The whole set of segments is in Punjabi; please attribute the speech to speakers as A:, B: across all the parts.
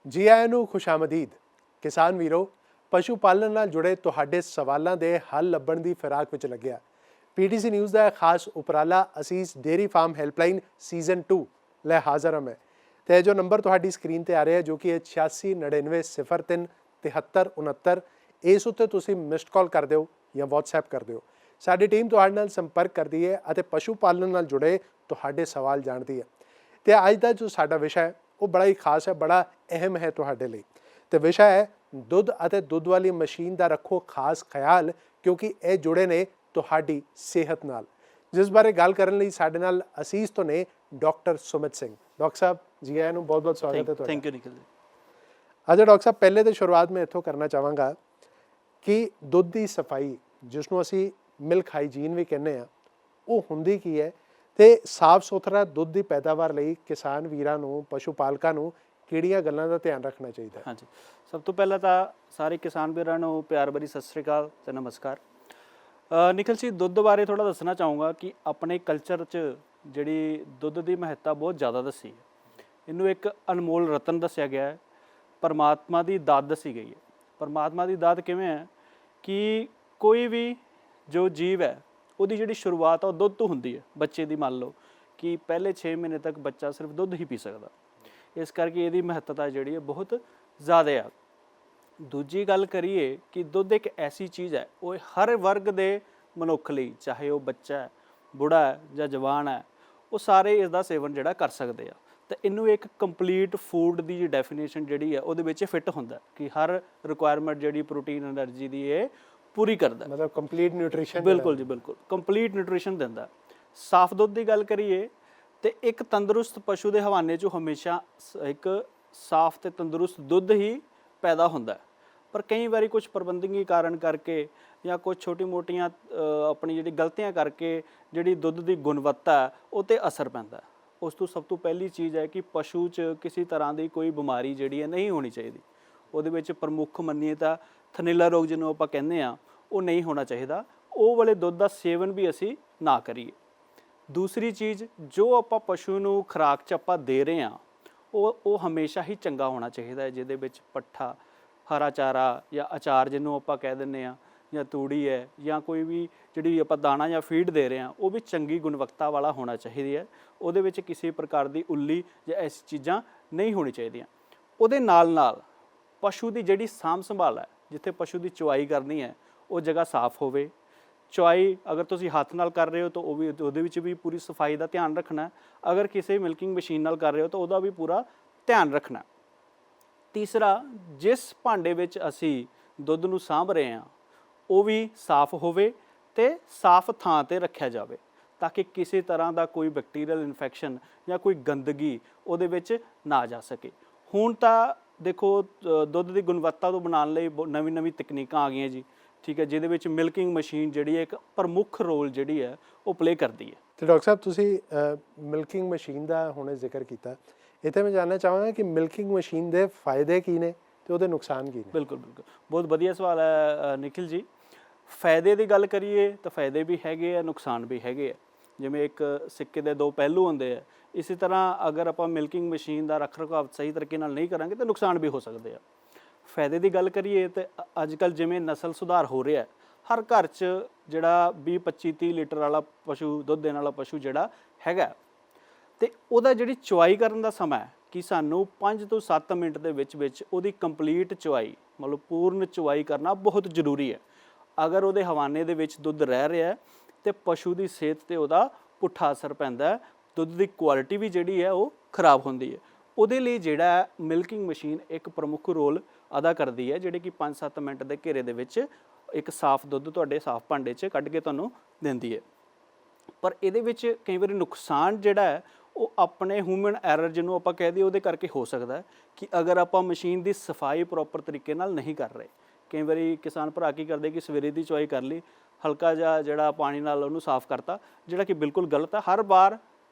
A: ਜੀ ਆਇਆਂ ਨੂੰ ਖੁਸ਼ਾਮਦੀਦ। ਕਿਸਾਨ ਵੀਰੋ, ਪਸ਼ੂ ਪਾਲਣ ਨਾਲ ਜੁੜੇ ਤੁਹਾਡੇ ਸਵਾਲਾਂ ਦੇ ਹੱਲ ਲੱਭਣ ਦੀ ਫਿਰਾਕ ਵਿੱਚ ਲੱਗਿਆ ਪੀਟੀਸੀ ਨਿਊਜ਼ ਦਾ ਖਾਸ ਉਪਰਾਲਾ ਅਸੀਸ ਡੇਅਰੀ ਫਾਰਮ ਹੈਲਪਲਾਈਨ ਸੀਜ਼ਨ 2 ਲੈ ਹਾਜ਼ਰ ਹਾਂ ਮੈਂ। ਤੇ ਜੋ ਨੰਬਰ ਤੁਹਾਡੀ ਸਕਰੀਨ ਤੇ ਆ ਰਿਹਾ ਜੋ ਕਿ 8699037369, ਇਸ ਉੱਤੇ ਤੁਸੀਂ ਮਿਸਡ ਕਾਲ ਕਰ ਦਿਓ ਜਾਂ WhatsApp ਕਰ ਦਿਓ। ਸਾਡੀ ਟੀਮ ਤੁਹਾਡੇ ਨਾਲ ਸੰਪਰਕ ਕਰਦੀ ਹੈ ਅਤੇ ਪਸ਼ੂ ਪਾਲਣ ਨਾਲ ਜੁੜੇ ਤੁਹਾਡੇ ਸਵਾਲ ਜਾਣਦੀ ਹੈ। ਤੇ ਅੱਜ ਦਾ ਜੋ ਸਾਡਾ ਵਿਸ਼ਾ ਹੈ ਉਹ ਬੜਾ ਹੀ ਖਾਸ ਹੈ, ਬੜਾ ਅਹਿਮ ਹੈ ਤੁਹਾਡੇ ਲਈ। ਤੇ ਵਿਸ਼ਾ ਹੈ ਦੁੱਧ ਅਤੇ ਦੁੱਧ ਵਾਲੀ ਮਸ਼ੀਨ ਦਾ ਰੱਖੋ ਖਾਸ ਖਿਆਲ, ਕਿਉਂਕਿ ਇਹ ਜੁੜੇ ਨੇ ਤੁਹਾਡੀ ਸਿਹਤ ਨਾਲ। ਜਿਸ ਬਾਰੇ ਗੱਲ ਕਰਨ ਲਈ ਸਾਡੇ ਨਾਲ ਅਸੀਸ ਤੋਂ ਨੇ ਡਾਕਟਰ ਸੁਮਿਤ ਸਿੰਘ। ਡਾਕਟਰ ਸਾਹਿਬ ਜੀ ਆਇਆਂ ਨੂੰ ਬਹੁਤ ਬਹੁਤ ਸਵਾਗਤ ਹੈ ਤੁਹਾਡਾ।
B: ਥੈਂਕ ਯੂ ਨਿਖਿਲ ਜੀ।
A: ਅੱਛਾ ਡਾਕਟਰ ਸਾਹਿਬ, ਪਹਿਲੇ ਤਾਂ ਸ਼ੁਰੂਆਤ ਮੈਂ ਇੱਥੋਂ ਕਰਨਾ ਚਾਹਾਂਗਾ ਕਿ ਦੁੱਧ ਦੀ ਸਫਾਈ, ਜਿਸ ਨੂੰ ਅਸੀਂ ਮਿਲਕ ਹਾਈਜੀਨ ਵੀ ਕਹਿੰਦੇ ਹਾਂ, ਉਹ ਹੁੰਦੀ ਕੀ ਹੈ ਤੇ ਸਾਫ਼ ਸੁਥਰਾ ਦੁੱਧ ਦੀ ਪੈਦਾਵਾਰ ਲਈ ਕਿਸਾਨ ਵੀਰਾਂ ਨੂੰ, ਪਸ਼ੂ ਪਾਲਕਾਂ ਨੂੰ ਕਿਹੜੀਆਂ ਗੱਲਾਂ ਦਾ ਧਿਆਨ ਰੱਖਣਾ ਚਾਹੀਦਾ?
B: ਹਾਂਜੀ, ਸਭ ਤੋਂ ਪਹਿਲਾਂ ਤਾਂ ਸਾਰੇ ਕਿਸਾਨ ਵੀਰਾਂ ਨੂੰ ਪਿਆਰ ਭਰੀ ਸਤਿ ਸ੍ਰੀ ਅਕਾਲ ਤੇ ਨਮਸਕਾਰ। ਨਿਖਿਲ ਜੀ, ਦੁੱਧ ਬਾਰੇ ਥੋੜਾ ਦੱਸਣਾ ਚਾਹੂੰਗਾ ਕਿ ਆਪਣੇ ਕਲਚਰ 'ਚ ਜਿਹੜੀ ਦੁੱਧ ਦੀ ਮਹੱਤਤਾ ਬਹੁਤ ਜ਼ਿਆਦਾ ਦੱਸੀ ਹੈ। ਇਹਨੂੰ ਇੱਕ ਅਨਮੋਲ ਰਤਨ ਦੱਸਿਆ ਗਿਆ ਹੈ, ਪਰਮਾਤਮਾ ਦੀ ਦਾਤ ਦੱਸੀ ਗਈ ਹੈ। ਪਰਮਾਤਮਾ ਦੀ ਦਾਤ ਕਿਵੇਂ ਹੈ ਕਿ ਕੋਈ ਵੀ ਜੋ ਜੀਵ ਹੈ ਉਹਦੀ ਜਿਹੜੀ ਸ਼ੁਰੂਆਤ ਆ ਉਹ ਦੁੱਧ ਤੋਂ ਹੁੰਦੀ ਹੈ। ਬੱਚੇ ਦੀ ਮੰਨ ਲਓ ਕਿ ਪਹਿਲੇ 6 ਮਹੀਨੇ ਤੱਕ ਬੱਚਾ ਸਿਰਫ ਦੁੱਧ ਹੀ ਪੀ ਸਕਦਾ, ਇਸ ਕਰਕੇ ਇਹਦੀ ਮਹੱਤਤਾ ਜਿਹੜੀ ਹੈ ਬਹੁਤ ਜ਼ਿਆਦਾ ਆ। ਦੂਜੀ ਗੱਲ ਕਰੀਏ ਕਿ ਦੁੱਧ ਇੱਕ ਐਸੀ ਚੀਜ਼ ਹੈ, ਉਹ ਹਰ ਵਰਗ ਦੇ ਮਨੁੱਖ ਲਈ, ਚਾਹੇ ਉਹ ਬੱਚਾ ਹੈ, ਬੁੜਾ ਹੈ ਜਾਂ ਜਵਾਨ ਹੈ, ਉਹ ਸਾਰੇ ਇਸ ਦਾ ਸੇਵਨ ਜਿਹੜਾ ਕਰ ਸਕਦੇ ਆ। ਤਾਂ ਇਹਨੂੰ ਇੱਕ ਕੰਪਲੀਟ ਫੂਡ ਦੀ ਡੈਫੀਨੇਸ਼ਨ ਜਿਹੜੀ ਹੈ ਉਹਦੇ ਵਿੱਚ ਫਿੱਟ ਹੁੰਦਾ ਕਿ ਹਰ ਰਿਕੁਆਇਰਮੈਂਟ ਜਿਹੜੀ ਪ੍ਰੋਟੀਨ ਐਨਰਜੀ ਦੀ ਇਹ ਪੂਰੀ ਕਰਦਾ,
A: ਮਤਲਬ ਕੰਪਲੀਟ ਨਿਊਟ੍ਰੀਸ਼ਨ।
B: ਬਿਲਕੁਲ ਜੀ, ਬਿਲਕੁਲ ਕੰਪਲੀਟ ਨਿਊਟ੍ਰੀਸ਼ਨ ਦਿੰਦਾ। ਸਾਫ਼ ਦੁੱਧ ਦੀ ਗੱਲ ਕਰੀਏ ਤੇ ਇੱਕ ਤੰਦਰੁਸਤ ਪਸ਼ੂ ਦੇ ਹਵਾਨੇ 'ਚੋਂ ਹਮੇਸ਼ਾ ਇੱਕ ਸਾਫ਼ ਤੇ ਤੰਦਰੁਸਤ ਦੁੱਧ ਹੀ ਪੈਦਾ ਹੁੰਦਾ। ਪਰ ਕਈ ਵਾਰੀ ਕੁਝ ਪ੍ਰਬੰਧਕੀ ਕਾਰਨ ਕਰਕੇ ਜਾਂ ਕੁਝ ਛੋਟੀ ਮੋਟੀਆਂ ਆਪਣੀ ਜਿਹੜੀ ਗਲਤੀਆਂ ਕਰਕੇ ਜਿਹੜੀ ਦੁੱਧ ਦੀ ਗੁਣਵੱਤਾ ਉਹ 'ਤੇ ਅਸਰ ਪੈਂਦਾ। ਉਸ ਤੋਂ ਸਭ ਤੋਂ ਪਹਿਲੀ ਚੀਜ਼ ਹੈ ਕਿ ਪਸ਼ੂ 'ਚ ਕਿਸੇ ਤਰ੍ਹਾਂ ਦੀ ਕੋਈ ਬਿਮਾਰੀ ਜਿਹੜੀ ਹੈ ਨਹੀਂ ਹੋਣੀ ਚਾਹੀਦੀ। ਉਹਦੇ ਵਿੱਚ ਪ੍ਰਮੁੱਖ ਮੰਨੀਏ ਤਾਂ ਥਨੇਲਾ ਰੋਗ ਜਿਹਨੂੰ ਆਪਾਂ ਕਹਿੰਦੇ ਆ, ਉਹ ਨਹੀਂ ਹੋਣਾ ਚਾਹੀਦਾ। ਉਹ ਵਾਲੇ ਦੁੱਧ ਦਾ ਸੇਵਨ ਵੀ ਅਸੀਂ ਨਾ ਕਰੀਏ। ਦੂਸਰੀ ਚੀਜ਼, ਜੋ ਆਪਾਂ ਪਸ਼ੂ ਨੂੰ ਖੁਰਾਕ 'ਚ ਆਪਾਂ ਦੇ ਰਹੇ ਹਾਂ ਉਹ ਹਮੇਸ਼ਾ ਹੀ ਚੰਗਾ ਹੋਣਾ ਚਾਹੀਦਾ ਹੈ, ਜਿਹਦੇ ਵਿੱਚ ਪੱਠਾ, ਹਰਾ ਚਾਰਾ ਜਾਂ ਅਚਾਰ ਜਿਹਨੂੰ ਆਪਾਂ ਕਹਿ ਦਿੰਦੇ ਹਾਂ, ਜਾਂ ਤੂੜੀ ਹੈ, ਜਾਂ ਕੋਈ ਵੀ ਜਿਹੜੀ ਆਪਾਂ ਦਾਣਾ ਜਾਂ ਫੀਡ ਦੇ ਰਹੇ ਹਾਂ ਉਹ ਵੀ ਚੰਗੀ ਗੁਣਵੱਤਾ ਵਾਲਾ ਹੋਣਾ ਚਾਹੀਦੀ ਹੈ। ਉਹਦੇ ਵਿੱਚ ਕਿਸੇ ਪ੍ਰਕਾਰ ਦੀ ਉੱਲੀ ਜਾਂ ਐਸੀ ਚੀਜ਼ਾਂ ਨਹੀਂ ਹੋਣੀ ਚਾਹੀਦੀਆਂ। ਉਹਦੇ ਨਾਲ ਨਾਲ ਪਸ਼ੂ ਦੀ ਜਿਹੜੀ ਸਾਂਭ ਸੰਭਾਲ ਹੈ, ਜਿੱਥੇ ਪਸ਼ੂ ਦੀ ਚੁਆਈ ਕਰਨੀ ਹੈ ਉਹ ਜਗ੍ਹਾ ਸਾਫ਼ ਹੋਵੇ। ਚੁਆਈ ਅਗਰ ਤੁਸੀਂ ਹੱਥ ਨਾਲ ਕਰ ਰਹੇ ਹੋ ਤਾਂ ਉਹਦੇ ਵਿੱਚ ਵੀ ਪੂਰੀ ਸਫਾਈ ਦਾ ਧਿਆਨ ਰੱਖਣਾ। ਅਗਰ ਕਿਸੇ ਮਿਲਕਿੰਗ ਮਸ਼ੀਨ ਨਾਲ ਕਰ ਰਹੇ ਹੋ ਤਾਂ ਉਹਦਾ ਵੀ ਪੂਰਾ ਧਿਆਨ ਰੱਖਣਾ। ਤੀਸਰਾ, ਜਿਸ ਭਾਂਡੇ ਵਿੱਚ ਅਸੀਂ ਦੁੱਧ ਨੂੰ ਸਾਂਭ ਰਹੇ ਹਾਂ ਉਹ ਵੀ ਸਾਫ਼ ਹੋਵੇ ਤੇ ਸਾਫ਼ ਥਾਂ 'ਤੇ ਰੱਖਿਆ ਜਾਵੇ, ਤਾਂ ਕਿ ਕਿਸੇ ਤਰ੍ਹਾਂ ਦਾ ਕੋਈ ਬੈਕਟੀਰੀਅਲ ਇਨਫੈਕਸ਼ਨ ਜਾਂ ਕੋਈ ਗੰਦਗੀ ਉਹਦੇ ਵਿੱਚ ਨਾ ਜਾ ਸਕੇ। ਹੁਣ ਤਾਂ ਦੇਖੋ, ਦੁੱਧ ਦੀ ਗੁਣਵੱਤਾ ਤੋਂ ਬਣਾਉਣ ਲਈ ਨਵੀਂ ਤਕਨੀਕਾਂ ਆ ਗਈਆਂ ਜੀ, ਠੀਕ ਹੈ, ਜਿਹਦੇ ਵਿੱਚ ਮਿਲਕਿੰਗ ਮਸ਼ੀਨ ਜਿਹੜੀ ਹੈ ਇੱਕ ਪ੍ਰਮੁੱਖ ਰੋਲ ਜਿਹੜੀ ਹੈ ਉਹ ਪਲੇ ਕਰਦੀ ਹੈ।
A: ਤੇ ਡਾਕਟਰ ਸਾਹਿਬ, ਤੁਸੀਂ ਮਿਲਕਿੰਗ ਮਸ਼ੀਨ ਦਾ ਹੁਣੇ ਜ਼ਿਕਰ ਕੀਤਾ, ਇੱਥੇ ਮੈਂ ਜਾਣਨਾ ਚਾਹਾਂਗਾ ਕਿ ਮਿਲਕਿੰਗ ਮਸ਼ੀਨ ਦੇ ਫਾਇਦੇ ਕੀ ਨੇ ਤੇ ਉਹਦੇ ਨੁਕਸਾਨ ਕੀ ਨੇ?
B: ਬਿਲਕੁਲ, ਬਹੁਤ ਵਧੀਆ ਸਵਾਲ ਹੈ ਨਿਖਿਲ ਜੀ। ਫਾਇਦੇ ਦੀ ਗੱਲ ਕਰੀਏ ਤਾਂ ਫਾਇਦੇ ਵੀ ਹੈਗੇ ਆ, ਨੁਕਸਾਨ ਵੀ ਹੈਗੇ ਆ। ਜਿਵੇਂ ਇੱਕ ਸਿੱਕੇ ਦੇ ਦੋ ਪਹਿਲੂ ਹੁੰਦੇ ਆ, ਇਸੇ ਤਰ੍ਹਾਂ ਅਗਰ ਆਪਾਂ ਮਿਲਕਿੰਗ ਮਸ਼ੀਨ ਦਾ ਰੱਖ ਰਖਾਵ ਸਹੀ ਤਰੀਕੇ ਨਾਲ ਨਹੀਂ ਕਰਾਂਗੇ ਤਾਂ ਨੁਕਸਾਨ ਵੀ ਹੋ ਸਕਦੇ ਆ। ਫਾਇਦੇ ਦੀ ਗੱਲ ਕਰੀਏ ਤਾਂ ਅੱਜ ਕੱਲ੍ਹ ਜਿਵੇਂ ਨਸਲ ਸੁਧਾਰ ਹੋ ਰਿਹਾ, ਹਰ ਘਰ 'ਚ ਜਿਹੜਾ 20-25-30 ਲੀਟਰ ਵਾਲਾ ਪਸ਼ੂ, ਦੁੱਧ ਦੇਣ ਵਾਲਾ ਪਸ਼ੂ ਜਿਹੜਾ ਹੈਗਾ, ਅਤੇ ਉਹਦਾ ਜਿਹੜੀ ਚੁਆਈ ਕਰਨ ਦਾ ਸਮਾਂ ਹੈ ਕਿ ਸਾਨੂੰ 5 ਤੋਂ 7 ਮਿੰਟ ਦੇ ਵਿੱਚ ਉਹਦੀ ਕੰਪਲੀਟ ਚੁਆਈ, ਮਤਲਬ ਪੂਰਨ ਚੁਆਈ ਕਰਨਾ ਬਹੁਤ ਜ਼ਰੂਰੀ ਹੈ। ਅਗਰ ਉਹਦੇ ਹਵਾਨੇ ਦੇ ਵਿੱਚ ਦੁੱਧ ਰਹਿ ਰਿਹਾ ਅਤੇ ਪਸ਼ੂ ਦੀ ਸਿਹਤ 'ਤੇ ਉਹਦਾ ਪੁੱਠਾ ਅਸਰ ਪੈਂਦਾ, ਦੁੱਧ ਦੀ ਕੁਆਲਿਟੀ ਵੀ ਜਿਹੜੀ ਹੈ ਉਹ ਖਰਾਬ ਹੁੰਦੀ ਹੈ। ਉਹਦੇ ਲਈ ਜਿਹੜਾ ਮਿਲਕਿੰਗ ਮਸ਼ੀਨ ਇੱਕ ਪ੍ਰਮੁੱਖ ਰੋਲ ਅਦਾ ਕਰਦੀ ਹੈ, ਜਿਹੜੇ ਕਿ 5-7 ਮਿੰਟ ਦੇ ਘੇਰੇ ਦੇ ਵਿੱਚ ਇੱਕ ਸਾਫ਼ ਦੁੱਧ ਤੁਹਾਡੇ ਸਾਫ਼ ਭਾਂਡੇ 'ਚ ਕੱਢ ਕੇ ਤੁਹਾਨੂੰ ਦਿੰਦੀ ਹੈ। ਪਰ ਇਹਦੇ ਵਿੱਚ ਕਈ ਵਾਰੀ ਨੁਕਸਾਨ ਜਿਹੜਾ ਹੈ ਉਹ ਆਪਣੇ ਹਿਊਮਨ ਐਰਰ ਜਿਹਨੂੰ ਆਪਾਂ ਕਹਿ ਦਈਏ ਉਹਦੇ ਕਰਕੇ ਹੋ ਸਕਦਾ ਕਿ ਅਗਰ ਆਪਾਂ ਮਸ਼ੀਨ ਦੀ ਸਫਾਈ ਪ੍ਰੋਪਰ ਤਰੀਕੇ ਨਾਲ ਨਹੀਂ ਕਰ ਰਹੇ। ਕਈ ਵਾਰੀ ਕਿਸਾਨ ਭਰਾ ਕੀ ਕਰਦੇ ਕਿ ਸਵੇਰੇ ਦੀ ਚੁਆਈ ਕਰ ਲਈ, ਹਲਕਾ ਜਿਹਾ ਜਿਹੜਾ ਪਾਣੀ ਨਾਲ ਉਹਨੂੰ ਸਾਫ਼ ਕਰਤਾ, ਜਿਹੜਾ ਕਿ ਬਿਲਕੁਲ ਗਲਤ ਹੈ। ਹਰ ਵਾਰ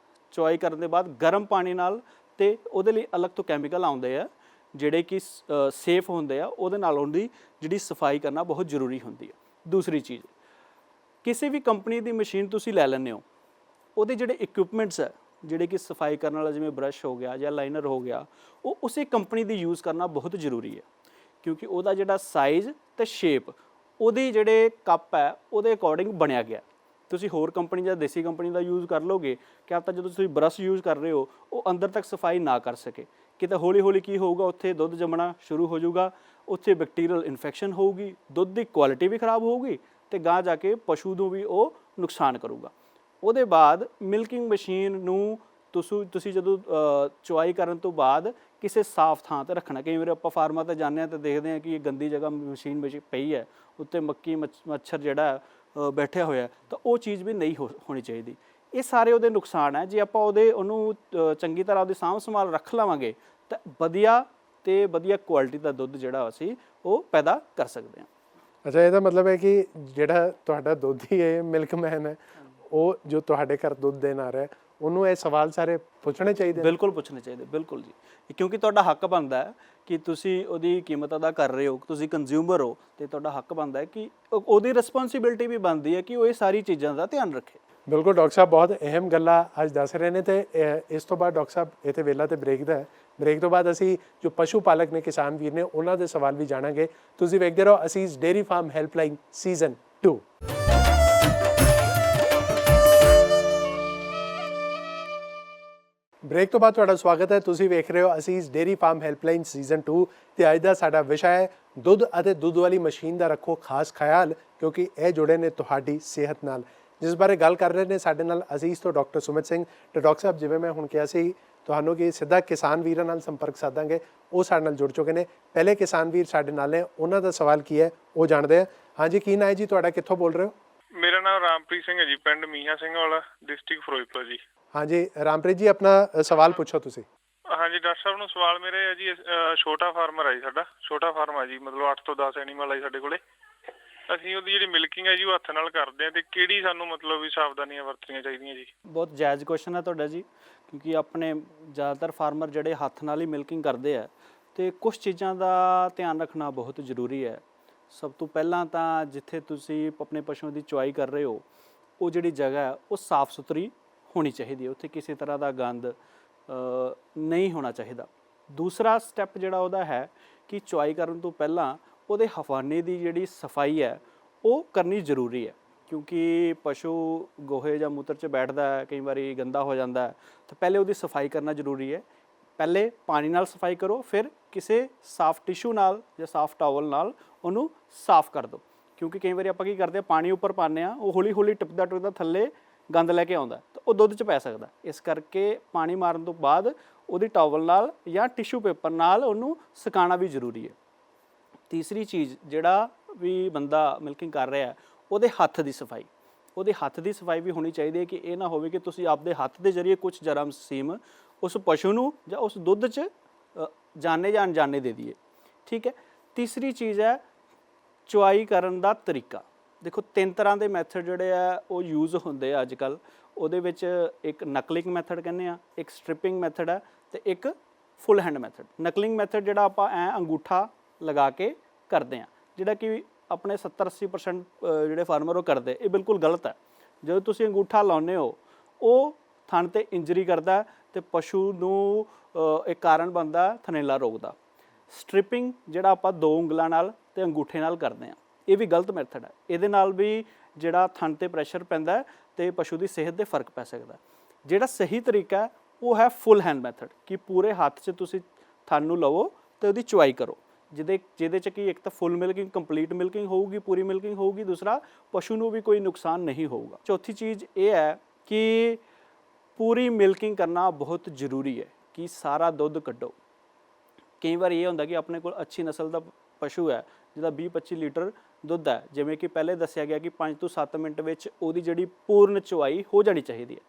B: ਚੁਆਈ ਕਰਨ ਦੇ ਬਾਅਦ ਗਰਮ ਪਾਣੀ ਨਾਲ, ਅਤੇ ਉਹਦੇ ਲਈ ਅਲੱਗ ਤੋਂ ਕੈਮੀਕਲ ਆਉਂਦੇ ਆ ਜਿਹੜੇ ਕਿ ਸੇਫ ਹੁੰਦੇ ਆ, ਉਹਦੇ ਨਾਲ ਉਹਦੀ ਜਿਹੜੀ ਸਫਾਈ ਕਰਨਾ ਬਹੁਤ ਜ਼ਰੂਰੀ ਹੁੰਦੀ ਹੈ। ਦੂਸਰੀ ਚੀਜ਼, ਕਿਸੇ ਵੀ ਕੰਪਨੀ ਦੀ ਮਸ਼ੀਨ ਤੁਸੀਂ ਲੈ ਲੈਂਦੇ ਹੋ, ਉਹਦੇ ਜਿਹੜੇ ਇਕਵਿਪਮੈਂਟਸ ਹੈ ਜਿਹੜੇ ਕਿ ਸਫਾਈ ਕਰਨ ਵਾਲਾ ਜਿਵੇਂ ਬ੍ਰਸ਼ ਹੋ ਗਿਆ ਜਾਂ ਲਾਈਨਰ ਹੋ ਗਿਆ, ਉਹ ਉਸੇ ਕੰਪਨੀ ਦੀ ਯੂਜ਼ ਕਰਨਾ ਬਹੁਤ ਜ਼ਰੂਰੀ ਹੈ, ਕਿਉਂਕਿ ਉਹਦਾ ਜਿਹੜਾ ਸਾਈਜ਼ ਤੇ ਸ਼ੇਪ ਉਹਦੇ ਜਿਹੜੇ ਕੱਪ ਹੈ ਉਹਦੇ ਅਕੋਰਡਿੰਗ ਬਣਿਆ ਗਿਆ। ਤੁਸੀਂ ਹੋਰ ਕੰਪਨੀ ਜਾਂ ਦੇਸੀ ਕੰਪਨੀ ਦਾ ਯੂਜ਼ ਕਰ ਲਓਗੇ, ਕਿਆ ਪਤਾ ਜਦੋਂ ਤੁਸੀਂ ਬ੍ਰਸ਼ ਯੂਜ਼ ਕਰ ਰਹੇ ਹੋ ਉਹ ਅੰਦਰ ਤੱਕ ਸਫਾਈ ਨਾ ਕਰ ਸਕੇ, ਕਿਤੇ ਹੌਲੀ ਹੌਲੀ ਕੀ ਹੋਊਗਾ, ਉੱਥੇ ਦੁੱਧ ਜੰਮਣਾ ਸ਼ੁਰੂ ਹੋ ਜਾਊਗਾ, ਉੱਥੇ ਬੈਕਟੀਰੀਅਲ ਇਨਫੈਕਸ਼ਨ ਹੋਊਗੀ, ਦੁੱਧ ਦੀ ਕੁਆਲਿਟੀ ਵੀ ਖਰਾਬ ਹੋਊਗੀ ਤੇ ਗਾਂ ਜਾ ਕੇ ਪਸ਼ੂ ਨੂੰ ਵੀ ਉਹ ਨੁਕਸਾਨ ਕਰੂਗਾ। ਉਹਦੇ ਬਾਅਦ ਮਿਲਕਿੰਗ ਮਸ਼ੀਨ ਨੂੰ ਤੁਸੀਂ ਜਦੋਂ ਚੁਆਈ ਕਰਨ ਤੋਂ ਬਾਅਦ ਕਿਸੇ ਸਾਫ਼ ਥਾਂ ਤੇ ਰੱਖਣਾ। ਕਈ ਵਾਰ ਆਪਾਂ ਫਾਰਮਾਂ ਤੇ ਜਾਂਦੇ ਹਾਂ ਤੇ ਦੇਖਦੇ ਹਾਂ ਕਿ ਇਹ ਗੰਦੀ ਜਗ੍ਹਾ ਮਸ਼ੀਨ ਵਿੱਚ ਪਈ ਹੈ, ਉੱਤੇ ਮੱਕੀ ਮੱਛਰ ਜਿਹੜਾ ਬੈਠਿਆ ਹੋਇਆ, ਤਾਂ ਉਹ ਚੀਜ਼ ਵੀ ਨਹੀਂ ਹੋਣੀ ਚਾਹੀਦੀ। ਇਹ ਸਾਰੇ ਉਹਦੇ ਨੁਕਸਾਨ ਹੈ। ਜੇ ਆਪਾਂ ਉਹਨੂੰ ਚੰਗੀ ਤਰ੍ਹਾਂ ਉਹਦੀ ਸਾਂਭ ਸੰਭਾਲ ਰੱਖ ਲਵਾਂਗੇ ਤਾਂ ਵਧੀਆ ਕੁਆਲਿਟੀ ਦਾ ਦੁੱਧ ਜਿਹੜਾ ਅਸੀਂ ਉਹ ਪੈਦਾ ਕਰ ਸਕਦੇ ਹਾਂ।
A: ਅੱਛਾ, ਇਹਦਾ ਮਤਲਬ ਹੈ ਕਿ ਜਿਹੜਾ ਤੁਹਾਡਾ ਦੁੱਧੀ ਹੈ, ਮਿਲਕਮੈਨ ਹੈ, ਉਹ ਜੋ ਤੁਹਾਡੇ ਘਰ ਦੁੱਧ ਦੇਣ ਆ ਰਿਹਾ, ਉਹਨੂੰ ਇਹ ਸਵਾਲ ਸਾਰੇ ਪੁੱਛਣੇ ਚਾਹੀਦੇ?
B: ਬਿਲਕੁਲ ਪੁੱਛਣੇ ਚਾਹੀਦੇ, ਬਿਲਕੁਲ ਜੀ, ਕਿਉਂਕਿ ਤੁਹਾਡਾ ਹੱਕ ਬਣਦਾ ਹੈ ਕਿ ਤੁਸੀਂ ਉਹਦੀ ਕੀਮਤ ਅਦਾ ਕਰ ਰਹੇ ਹੋ, ਤੁਸੀਂ ਕੰਜ਼ਿਊਮਰ ਹੋ, ਤੇ ਤੁਹਾਡਾ ਹੱਕ ਬਣਦਾ ਹੈ ਕਿ ਉਹਦੀ ਰਿਸਪੌਂਸਿਬਿਲਟੀ ਵੀ ਬਣਦੀ ਹੈ ਕਿ ਉਹ ਇਹ ਸਾਰੀ ਚੀਜ਼ਾਂ ਦਾ ਧਿਆਨ ਰੱਖੇ।
A: ਬਿਲਕੁਲ ਡਾਕਟਰ ਸਾਹਿਬ, ਬਹੁਤ ਅਹਿਮ ਗੱਲਾਂ ਅੱਜ ਦੱਸ ਰਹੇ ਨੇ। ਤੇ ਇਸ ਤੋਂ ਬਾਅਦ ਡਾਕਟਰ ਸਾਹਿਬ ਇੱਥੇ ਵੇਲਾ ਤੇ ਬ੍ਰੇਕ ਦਾ ਹੈ। ਬ੍ਰੇਕ ਤੋਂ ਬਾਅਦ ਅਸੀਂ ਜੋ ਪਸ਼ੂ ਪਾਲਕ ਨੇ, ਕਿਸਾਨ ਵੀਰ ਨੇ, ਉਹਨਾਂ ਦੇ ਸਵਾਲ ਵੀ ਜਾਣਾਂਗੇ। ਤੁਸੀਂ ਵੇਖਦੇ ਰਹੋ Asees dairy farm helpline season 2। Break ਤੋਂ ਬਾਅਦ ਤੁਹਾਡਾ ਸਵਾਗਤ ਹੈ। ਤੁਸੀਂ ਵੇਖ ਰਹੇ ਹੋ ਅਸੀਸ ਡੇਅਰੀ ਫਾਰਮ ਹੈਲਪਲਾਈਨ ਸੀਜ਼ਨ 2 ਤੇ ਅੱਜ ਦਾ ਸਾਡਾ ਵਿਸ਼ਾ ਹੈ ਦੁੱਧ ਅਤੇ ਦੁੱਧ ਵਾਲੀ ਮਸ਼ੀਨ ਦਾ ਰੱਖੋ ਖਾਸ ਖਿਆਲ, ਕਿਉਂਕਿ ਇਹ ਜੁੜੇ ਨੇ ਤੁਹਾਡੀ ਸਿਹਤ ਨਾਲ। ਜਿਸ ਬਾਰੇ ਗੱਲ ਕਰ ਰਹੇ ਨੇ ਸਾਡੇ ਨਾਲ ਅਸੀਸ ਤੋਂ ਡਾਕਟਰ ਸੁਮਿਤ ਸਿੰਘ। ਤੇ ਡਾਕਟਰ ਸਾਹਿਬ, ਜਿਵੇਂ ਮੈਂ ਹੁਣ ਕਿਹਾ ਸੀ ਤੁਹਾਨੂੰ ਕਿ ਸਿੱਧਾ ਕਿਸਾਨ ਵੀਰਾਂ ਨਾਲ ਸੰਪਰਕ ਸਾਧਾਂਗੇ, ਉਹ ਸਾਡੇ ਨਾਲ ਜੁੜ ਚੁੱਕੇ ਨੇ। ਪਹਿਲੇ ਕਿਸਾਨ ਵੀਰ ਸਾਡੇ ਨਾਲ ਨੇ, ਉਹਨਾਂ ਦਾ ਸਵਾਲ ਕੀ ਹੈ ਉਹ ਜਾਣਦੇ ਆ। ਹਾਂਜੀ, ਕੀ ਨਾਂ ਹੈ ਜੀ ਤੁਹਾਡਾ, ਕਿੱਥੋਂ ਬੋਲ ਰਹੇ ਹੋ?
C: ਮੇਰਾ ਨਾਮ ਰਾਮਪ੍ਰੀਤ ਸਿੰਘ ਹੈ ਜੀ, ਪਿੰਡ ਮੀਆਂ ਸਿੰਘ ਵਾਲਾ, ਡਿਸਟ੍ਰਿਕਟ ਫਿਰੋਜ਼ਪੁਰ ਜੀ।
A: ਹਾਂਜੀ ਰਾਮਪ੍ਰੀਤ ਜੀ, ਆਪਣਾ ਸਵਾਲ ਪੁੱਛੋ ਤੁਸੀਂ।
C: ਹਾਂਜੀ ਡਾਕਟਰ ਸਾਹਿਬ ਨੂੰ ਸਵਾਲ ਮੇਰੇ ਹੈ ਜੀ, ਛੋਟਾ ਫਾਰਮਰ ਹੈ ਜੀ, ਸਾਡਾ ਛੋਟਾ ਫਾਰਮ ਹੈ ਜੀ, ਮਤਲਬ 8 ਤੋਂ 10 ਐਨੀਮਲ ਹੈ ਜੀ ਸਾਡੇ ਕੋਲੇ। ਅਸੀਂ ਉਹਦੀ ਜਿਹੜੀ ਮਿਲਕਿੰਗ ਹੈ ਜੀ ਉਹ ਹੱਥ ਨਾਲ ਕਰਦੇ ਹਾਂ, ਤੇ ਕਿਹੜੀ ਸਾਨੂੰ ਮਤਲਬ ਵੀ ਸਾਵਧਾਨੀਆਂ ਵਰਤਣੀਆਂ ਚਾਹੀਦੀਆਂ ਜੀ?
B: ਬਹੁਤ ਜਾਇਜ਼ ਕੁਐਸਚਨ ਹੈ ਤੁਹਾਡਾ ਜੀ, ਕਿਉਂਕਿ ਆਪਣੇ ਜ਼ਿਆਦਾਤਰ ਫਾਰਮਰ ਜਿਹੜੇ ਹੱਥ ਨਾਲ ਹੀ ਮਿਲਕਿੰਗ ਕਰਦੇ ਆ, ਤੇ ਕੁਝ ਚੀਜ਼ਾਂ ਦਾ ਧਿਆਨ ਰੱਖਣਾ ਬਹੁਤ ਜ਼ਰੂਰੀ ਹੈ। ਸਭ ਤੋਂ ਪਹਿਲਾਂ ਤਾਂ ਜਿੱਥੇ ਤੁਸੀਂ ਆਪਣੇ ਪਸ਼ੂਆਂ ਦੀ ਚੁਆਈ ਕਰ ਰਹੇ ਹੋ, ਉਹ ਜਿਹੜੀ ਜਗ੍ਹਾ ਹੈ ਉਹ ਸਾਫ਼ ਸੁਥਰੀ ਹੋਣੀ ਚਾਹੀਦੀ ਹੈ, ਉੱਥੇ ਕਿਸੇ ਤਰ੍ਹਾਂ ਦਾ ਗੰਦ ਨਹੀਂ ਹੋਣਾ ਚਾਹੀਦਾ। ਦੂਸਰਾ ਸਟੈਪ ਜਿਹੜਾ ਉਹਦਾ ਹੈ ਕਿ ਚੁਆਈ ਕਰਨ ਤੋਂ ਪਹਿਲਾਂ ਉਹਦੇ ਹਵਾਨੇ ਦੀ ਜਿਹੜੀ ਸਫਾਈ ਹੈ ਉਹ ਕਰਨੀ ਜ਼ਰੂਰੀ ਹੈ, ਕਿਉਂਕਿ ਪਸ਼ੂ ਗੋਹੇ ਜਾਂ ਮੂਤਰ 'ਚ ਬੈਠਦਾ ਹੈ, ਕਈ ਵਾਰੀ ਗੰਦਾ ਹੋ ਜਾਂਦਾ ਹੈ, ਤਾਂ ਪਹਿਲੇ ਉਹਦੀ ਸਫਾਈ ਕਰਨਾ ਜ਼ਰੂਰੀ ਹੈ। ਪਹਿਲੇ ਪਾਣੀ ਨਾਲ ਸਫਾਈ ਕਰੋ, ਫਿਰ ਕਿਸੇ ਸਾਫ਼ ਟਿਸ਼ੂ ਨਾਲ ਜਾਂ ਸਾਫ਼ ਟਾਵਲ ਨਾਲ ਉਹਨੂੰ ਸਾਫ਼ ਕਰ ਦਿਓ, ਕਿਉਂਕਿ ਕਈ ਵਾਰੀ ਆਪਾਂ ਕੀ ਕਰਦੇ ਹਾਂ, ਪਾਣੀ ਉੱਪਰ ਪਾਉਂਦੇ ਹਾਂ, ਉਹ ਹੌਲੀ ਹੌਲੀ ਟਿਪਦਾ ਥੱਲੇ ਗੰਦ ਲੈ ਕੇ ਆਉਂਦਾ, ਤਾਂ ਉਹ ਦੁੱਧ 'ਚ ਪੈ ਸਕਦਾ। ਇਸ ਕਰਕੇ ਪਾਣੀ ਮਾਰਨ ਤੋਂ ਬਾਅਦ ਉਹਦੀ ਟਾਵਲ ਨਾਲ ਜਾਂ ਟਿਸ਼ੂ ਪੇਪਰ ਨਾਲ ਉਹਨੂੰ ਸੁਕਾਉਣਾ ਵੀ ਜ਼ਰੂਰੀ ਹੈ। ਤੀਸਰੀ ਚੀਜ਼, ਜਿਹੜਾ ਵੀ ਬੰਦਾ ਮਿਲਕਿੰਗ ਕਰ ਰਿਹਾ ਉਹਦੇ ਹੱਥ ਦੀ ਸਫਾਈ, ਉਹਦੇ ਹੱਥ ਦੀ ਸਫਾਈ ਵੀ ਹੋਣੀ ਚਾਹੀਦੀ ਹੈ ਕਿ ਇਹ ਨਾ ਹੋਵੇ ਕਿ ਤੁਸੀਂ ਆਪਦੇ ਹੱਥ ਦੇ ਜ਼ਰੀਏ ਕੁਝ ਜਰਾਸੀਮ ਉਸ ਪਸ਼ੂ ਨੂੰ ਜਾਂ ਉਸ ਦੁੱਧ 'ਚ ਜਾਣੇ ਜਾਂ ਅਣਜਾਣੇ ਦੇ ਦਈਏ। ਠੀਕ ਹੈ। ਤੀਸਰੀ ਚੀਜ਼ ਹੈ ਚੁਆਈ ਕਰਨ ਦਾ ਤਰੀਕਾ। ਦੇਖੋ 3 ਤਰ੍ਹਾਂ ਦੇ ਮੈਥਡ ਜਿਹੜੇ ਆ ਉਹ ਯੂਜ਼ ਹੁੰਦੇ ਆ ਅੱਜ ਕੱਲ੍ਹ। ਉਹਦੇ ਵਿੱਚ ਇੱਕ ਨਕਲਿੰਗ ਮੈਥਡ ਕਹਿੰਦੇ ਆ, ਇੱਕ ਸਟ੍ਰਿਪਿੰਗ ਮੈਥਡ ਹੈ, ਤੇ ਇੱਕ ਫੁੱਲ ਹੈਂਡ ਮੈਥਡ। ਨਕਲਿੰਗ ਮੈਥਡ ਜਿਹੜਾ ਆਪਾਂ ਅੰਗੂਠਾ ਲਗਾ ਕੇ ਕਰਦੇ ਆ, ਜਿਹੜਾ ਕਿ ਆਪਣੇ 70-80% ਜਿਹੜੇ ਫਾਰਮਰ ਉਹ ਕਰਦੇ, ਇਹ ਬਿਲਕੁਲ ਗਲਤ ਹੈ। ਜਦੋਂ ਤੁਸੀਂ ਅੰਗੂਠਾ ਲਾਉਂਦੇ ਹੋ ਉਹ ਥਣ 'ਤੇ ਇੰਜਰੀ ਕਰਦਾ ਤੇ ਪਸ਼ੂ ਨੂੰ ਇੱਕ ਕਾਰਨ ਬਣਦਾ ਥਨੇਲਾ ਰੋਗ ਦਾ। ਸਟ੍ਰਿਪਿੰਗ ਜਿਹੜਾ ਆਪਾਂ 2 ਉਂਗਲਾਂ ਨਾਲ ਤੇ ਅੰਗੂਠੇ ਨਾਲ ਕਰਦੇ ਆ, ਇਹ ਵੀ ਗਲਤ ਮੈਥਡ ਹੈ। ਇਹਦੇ ਨਾਲ ਵੀ ਜਿਹੜਾ ਥਣ 'ਤੇ ਪ੍ਰੈਸ਼ਰ ਪੈਂਦਾ ਤੇ ਪਸ਼ੂ ਦੀ ਸਿਹਤ 'ਤੇ ਫਰਕ ਪੈ ਸਕਦਾ। ਜਿਹੜਾ ਸਹੀ ਤਰੀਕਾ ਉਹ ਹੈ ਫੁੱਲ ਹੈਂਡ ਮੈਥਡ, ਕਿ ਪੂਰੇ ਹੱਥ 'ਚ ਤੁਸੀਂ ਥਣ ਨੂੰ ਲਵੋ ਤੇ ਉਹਦੀ ਚੁਆਈ ਕਰੋ, ਜਿਹਦੇ 'ਚ ਕਿ ਇੱਕ ਤਾਂ ਫੁੱਲ ਮਿਲਕਿੰਗ, ਕੰਪਲੀਟ ਮਿਲਕਿੰਗ ਹੋਊਗੀ, ਪੂਰੀ ਮਿਲਕਿੰਗ ਹੋਊਗੀ, ਦੂਸਰਾ ਪਸ਼ੂ ਨੂੰ ਵੀ ਕੋਈ ਨੁਕਸਾਨ ਨਹੀਂ ਹੋਊਗਾ। ਚੌਥੀ ਚੀਜ਼ ਇਹ ਹੈ ਕਿ ਪੂਰੀ ਮਿਲਕਿੰਗ ਕਰਨਾ ਬਹੁਤ ਜ਼ਰੂਰੀ ਹੈ, ਕਿ ਸਾਰਾ ਦੁੱਧ ਕੱਢੋ। ਕਈ ਵਾਰ ਇਹ ਹੁੰਦਾ ਕਿ ਆਪਣੇ ਕੋਲ ਅੱਛੀ ਨਸਲ ਦਾ ਪਸ਼ੂ ਹੈ ਜਿਹਦਾ 20-25 ਲੀਟਰ ਦੁੱਧ ਹੈ, ਜਿਵੇਂ ਕਿ ਪਹਿਲੇ ਦੱਸਿਆ ਗਿਆ ਕਿ 5 ਤੋਂ 7 ਮਿੰਟ ਵਿੱਚ ਉਹਦੀ ਜਿਹੜੀ ਪੂਰਨ ਚੁਆਈ ਹੋ ਜਾਣੀ ਚਾਹੀਦੀ ਹੈ।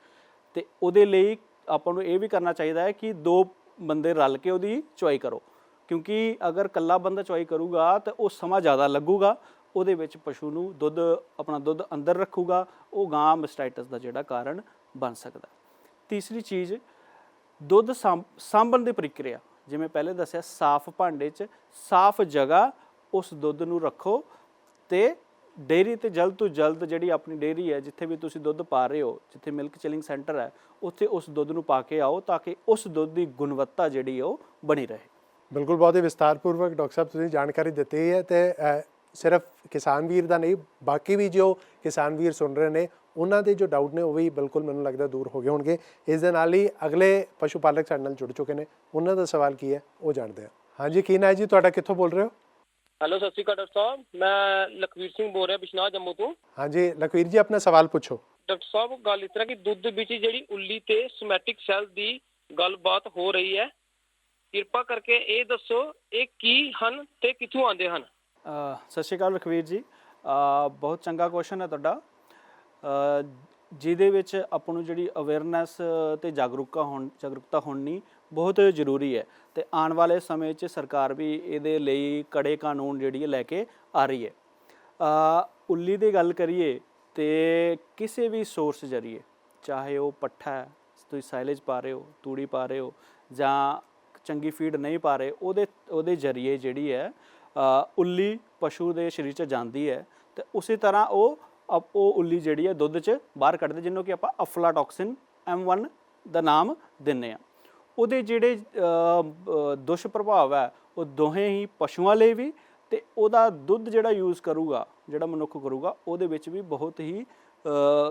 B: ਤੇ ਉਹਦੇ ਲਈ ਆਪਾਂ ਨੂੰ ਇਹ ਵੀ ਕਰਨਾ ਚਾਹੀਦਾ ਹੈ ਕਿ 2 ਬੰਦੇ ਰਲ ਕੇ ਉਹਦੀ ਚੁਆਈ ਕਰੋ, ਕਿਉਂਕਿ ਅਗਰ ਇਕੱਲਾ ਬੰਦਾ ਚੁਆਈ ਕਰੂਗਾ ਤਾਂ ਉਹ ਸਮਾਂ ਜ਼ਿਆਦਾ ਲੱਗੂਗਾ, ਉਹਦੇ ਵਿੱਚ ਪਸ਼ੂ ਨੂੰ ਆਪਣਾ ਦੁੱਧ ਅੰਦਰ ਰੱਖੂਗਾ, ਉਹ ਗਾਂ ਮੈਸਟਾਈਟਸ ਦਾ ਜਿਹੜਾ ਕਾਰਨ ਬਣ ਸਕਦਾ। ਤੀਸਰੀ ਚੀਜ਼, ਦੁੱਧ ਸਾਂਭਣ ਦੀ ਪ੍ਰਕਿਰਿਆ। ਜਿਵੇਂ ਪਹਿਲੇ ਦੱਸਿਆ, ਸਾਫ਼ ਭਾਂਡੇ 'ਚ ਸਾਫ਼ ਜਗ੍ਹਾ ਉਸ ਦੁੱਧ ਨੂੰ ਰੱਖੋ ਤੇ ਡੇਅਰੀ ਤੇ ਜਲਦ ਤੋਂ ਜਲਦ ਜਿਹੜੀ ਆਪਣੀ ਡੇਅਰੀ ਹੈ, ਜਿੱਥੇ ਵੀ ਤੁਸੀਂ ਦੁੱਧ ਪਾ ਰਹੇ ਹੋ, ਜਿੱਥੇ ਮਿਲਕ ਚਿਲਿੰਗ ਸੈਂਟਰ ਹੈ, ਉੱਥੇ ਉਸ ਦੁੱਧ ਨੂੰ ਪਾ ਕੇ ਆਓ ਤਾਂ ਕਿ ਉਸ ਦੁੱਧ ਦੀ ਗੁਣਵੱਤਾ ਜਿਹੜੀ ਹੈ ਉਹ ਬਣੀ ਰਹੇ।
A: ਬਿਲਕੁਲ, ਬਹੁਤ ਹੀ ਵਿਸਤਾਰਪੂਰਵਕ ਡਾਕਟਰ ਸਾਹਿਬ ਤੁਸੀਂ ਜਾਣਕਾਰੀ ਦਿੱਤੀ ਹੈ ਤੇ ਸਿਰਫ ਕਿਸਾਨ ਵੀਰ ਦਾ ਨਹੀਂ, ਬਾਕੀ ਵੀ ਜੋ ਕਿਸਾਨ ਵੀਰ ਸੁਣ ਰਹੇ ਨੇ ਉਹਨਾਂ ਦੇ ਜੋ ਡਾਊਟ ਨੇ ਉਹ ਵੀ ਬਿਲਕੁਲ ਮੈਨੂੰ ਲੱਗਦਾ ਦੂਰ ਹੋ ਗਏ ਹੋਣਗੇ। ਇਸ ਦੇ ਨਾਲ ਹੀ ਅਗਲੇ ਪਸ਼ੂ ਪਾਲਕ ਸਾਡੇ ਨਾਲ ਜੁੜ ਚੁੱਕੇ ਨੇ, ਉਹਨਾਂ ਦਾ ਸਵਾਲ ਕੀ ਹੈ ਉਹ ਜਾਣਦੇ ਹਾਂ। ਹਾਂਜੀ, ਕੀ ਨਾਂ ਹੈ ਜੀ ਤੁਹਾਡਾ, ਕਿੱਥੋਂ ਬੋਲ ਰਹੇ ਹੋ?
D: ਹੈਲੋ, ਸਤਿ ਸ਼੍ਰੀ ਅਕਾਲ ਡਾਕਟਰ ਸਾਹਿਬ, ਮੈਂ ਲਖਵੀਰ ਸਿੰਘ ਬੋਲ ਰਿਹਾ ਬਿਸ਼ਨਾਹ ਜੰਮੂ ਤੋਂ।
A: ਹਾਂਜੀ ਲਖਵੀਰ ਜੀ, ਆਪਣਾ ਸਵਾਲ ਪੁੱਛੋ।
D: ਡਾਕਟਰ ਸਾਹਿਬ, ਗੱਲ ਇਸ ਤਰ੍ਹਾਂ ਕਿ ਦੁੱਧ ਵਿੱਚ ਜਿਹੜੀ ਉੱਲੀ ਤੇ ਸਮੈਟਿਕ ਸੈੱਲ ਦੀ ਗੱਲਬਾਤ ਹੋ ਰਹੀ ਹੈ, ਕਿਰਪਾ ਕਰਕੇ ਇਹ ਦੱਸੋ ਇਹ ਕੀ ਹਨ ਤੇ ਕਿੱਥੋਂ ਆਉਂਦੇ ਹਨ?
B: ਸਤਿ ਸ਼੍ਰੀ ਅਕਾਲ ਲਖਵੀਰ ਜੀ, ਬਹੁਤ ਚੰਗਾ ਕੁਐਸਚਨ ਹੈ ਤੁਹਾਡਾ, ਜਿਹਦੇ ਵਿੱਚ ਆਪਾਂ ਨੂੰ ਜਿਹੜੀ ਅਵੇਅਰਨੈਸ ਤੇ ਜਾਗਰੂਕਤਾ ਹੋਣੀ ਬਹੁਤ ਜ਼ਰੂਰੀ ਹੈ ਤੇ ਆਉਣ ਵਾਲੇ ਸਮੇਂ 'ਚ ਸਰਕਾਰ ਵੀ ਇਹਦੇ ਲਈ ਕੜੇ ਕਾਨੂੰਨ ਜਿਹੜੀ ਹੈ ਲੈ ਕੇ ਆ ਰਹੀ ਹੈ। ਉੱਲੀ ਦੀ ਗੱਲ ਕਰੀਏ ਤੇ ਕਿਸੇ ਵੀ ਸੋਰਸ ਜ਼ਰੀਏ, ਚਾਹੇ ਉਹ ਪੱਠਾ ਹੈ, ਤੁਸੀਂ ਸਾਈਲੇਜ ਪਾ ਰਹੇ ਹੋ, ਤੂੜੀ ਪਾ ਰਹੇ ਹੋ, ਜਾਂ ਚੰਗੀ ਫੀਡ ਨਹੀਂ ਪਾ ਰਹੇ, ਉਹਦੇ ਜ਼ਰੀਏ ਜਿਹੜੀ ਹੈ ਉੱਲੀ ਪਸ਼ੂ ਦੇ ਸਰੀਰ 'ਚ ਜਾਂਦੀ ਹੈ ਤੇ ਉਸੇ ਤਰ੍ਹਾਂ ਉਹ ਉੱਲੀ ਜਿਹੜੀ ਹੈ ਦੁੱਧ 'ਚ ਬਾਹਰ ਕੱਢਦੇ, ਜਿਹਨੂੰ ਕਿ ਆਪਾਂ ਅਫਲਾਟੌਕਸਿਨ M1 ਦਾ ਨਾਮ ਦਿੰਦੇ ਹਾਂ। ਉਹਦੇ ਜਿਹੜੇ ਦੁਸ਼ਪ੍ਰਭਾਵ ਹੈ ਉਹ ਦੋਹੇ ਹੀ ਪਸ਼ੂਆਂ ਲਈ ਵੀ ਤੇ ਉਹਦਾ ਦੁੱਧ ਜਿਹੜਾ ਯੂਜ਼ ਕਰੂਗਾ, ਜਿਹੜਾ ਮਨੁੱਖ ਕਰੂਗਾ, ਉਹਦੇ ਵਿੱਚ ਵੀ ਬਹੁਤ ਹੀ